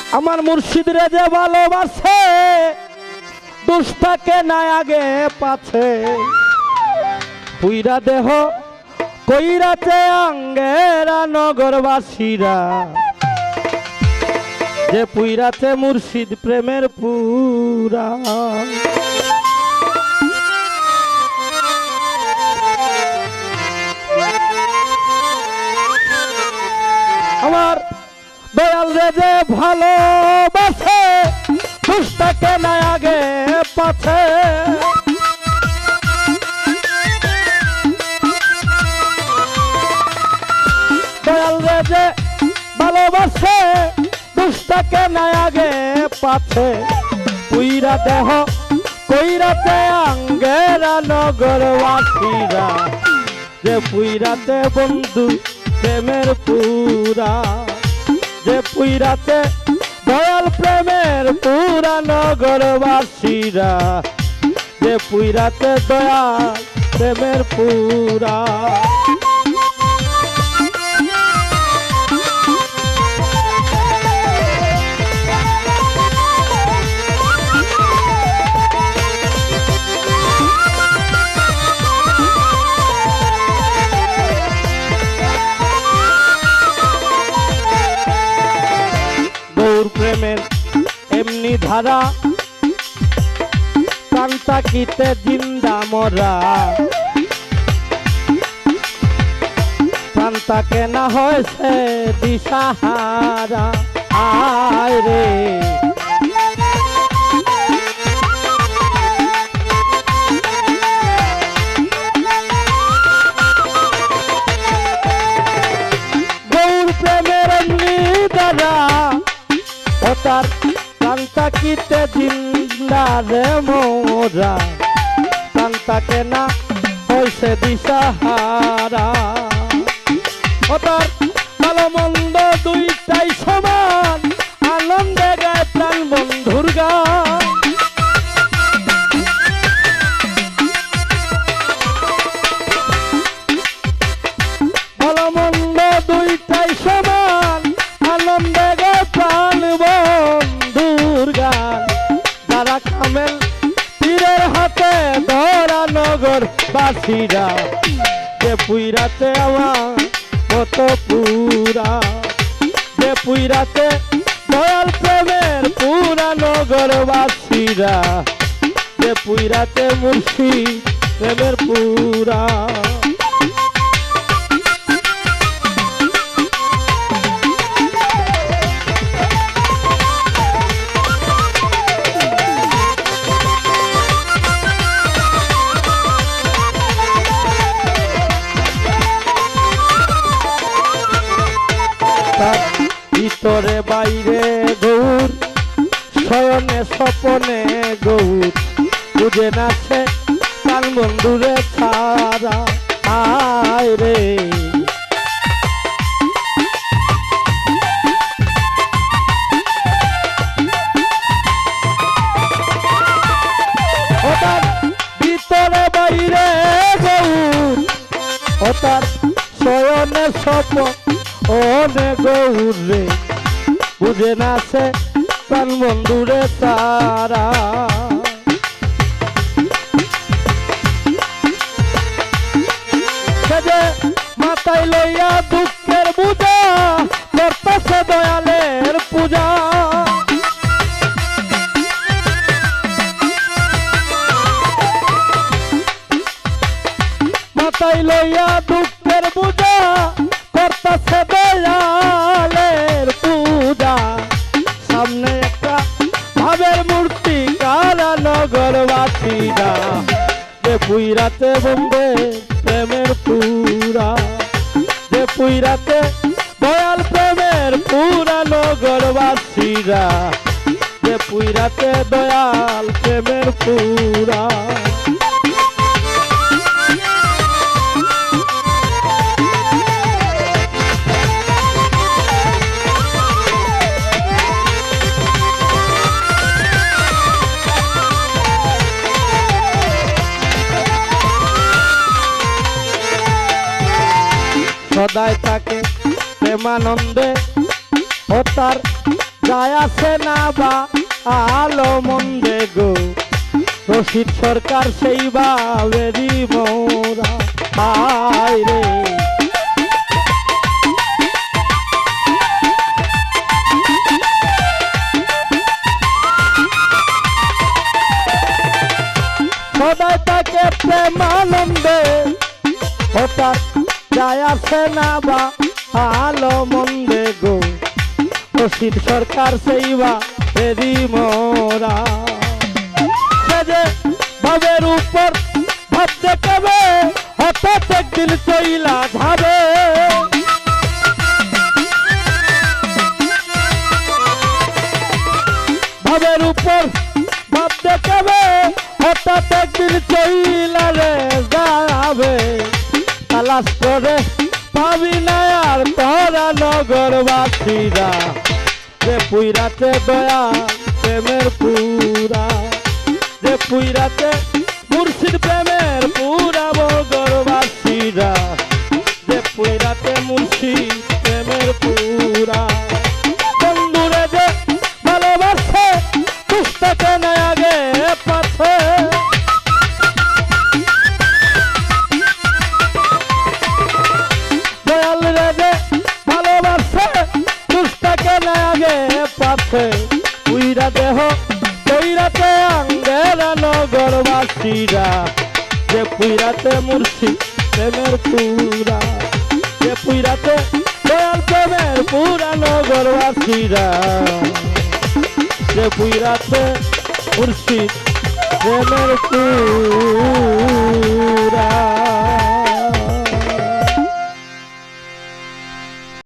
আমার মুর্শিদরে যে ভালোবাসে দুষ্টাকে না আগে পাছে পুইরা দেহ কইরাতে আঙ্গেরা নগরবাসীরা যে পুইরাতে মুর্শিদ প্রেমের পুরা আমার দয়াল রে যে ভালোবাসে দুষ্টাকে না আগে পাছে দয়াল রে যে ভালোবাসে দুষ্টাকে না আগে পাছে পুইরা দেহ কইরাতে আঙ্গেরা নগরবাসীরা যে পুইরাতে বন্ধু প্রেমের পুরা যে পুইরাতে দয়াল প্রেমের পুরা নগরবাসীরা যে পুইরাতে দয়াল প্রেমের পুরা প্রেমের এমনি ধারা কান্তাকিতে জিন্দা মরা কান্তাকে না হয়েছে দিশাহারা আয় রে গৌর প্রেমের এমনি ধারা ও তার কান্তাকিতে জিন্দা রে মোরা কান্তাকে না হইছে দিশাহারা ও তার ভালো মন্দ দুইটাই সমান আনন্দে গায় প্রাণ বন্ধুর গান ভালো মন্দ দুইটাই সমান আনন্দে গায় প্রাণ বন্ধুর গান যারা কামেল পীরের হাতে ধরা নগর বাসীরা যে পুইরাতে আমার কত পুরা যে পুইরাতে দয়াল প্রেমের পুরা নগর বাসীরা যে পুইরাতে মুর্শিদ প্রেমের পুরা ভিতরে বাইরে গৌর শয়নে স্বপনে গৌর বুঝে নাচে কান বন্ধুরে ছাড়া আয় রে ওটার ভিতরে বাইরে গৌর ওটার শয়নে স্বপন ওনে গৌরে বুঝে নাচে প্রাণ বন্ধুরে তারা যে মাথায় লইয়া দুঃখের পূজা করতেছে দয়ালের পূজা মাথায় লইয়া দুঃখের পূজা করতেছে দয়ালের পূজা সামনে একটা ভাবের মূর্তি কারা নগরবাসীরা যে পুইরাতে বন্ধে প্রেমের পুরা যে পুইরাতে দয়াল প্রেমের পুরা নগরবাসীরা যে পুইরাতে দয়াল প্রেমের পুরা সদায় থাকে প্রেমানন্দে ও তার যায় আছে না বা আলো মন্দে গো রশিদ সরকার সেই বাবেরি মোরা হায় রে সদায় তাকে প্রেমানন্দে হঠাৎ যায় আসে না বা আলো মন্দে গো রশিদ সরকার সেই বাবেরি মোরা সে যে ভাবের উপর ভাব দেখাবে হঠাৎ একদিন চইলা যাবে ভাবের উপর ভাব দেখাবে হঠাৎ একদিন চইলা রে যাবে তালাশ করে পাবি না আর তোরা নগরবাসীরা যে পুইরাতে দয়া প্রেমের পুরা যে পুইরাতে মুর্শিদ প্রেমের পুরা নগরবাসীরা যে পুইরাতে মুর্শিদ প্রেমের পুরা বন্ধুরে যে ভালোবাসে পুস্তকে না আগে পাছে দয়াল রে যে ভালোবাসে পুস্তকে না আগে পাছে পুইরা দেহ পুইরাতে আঙ্গেরা নগরবাসীরা যে পুইরাতে মুর্শিদ প্রেমের পুরা যে পুইরাতে দয়াল প্রেমের পুরা নগরবাসীরা যে পুইরাতে মুর্শিদ প্রেমের পুরা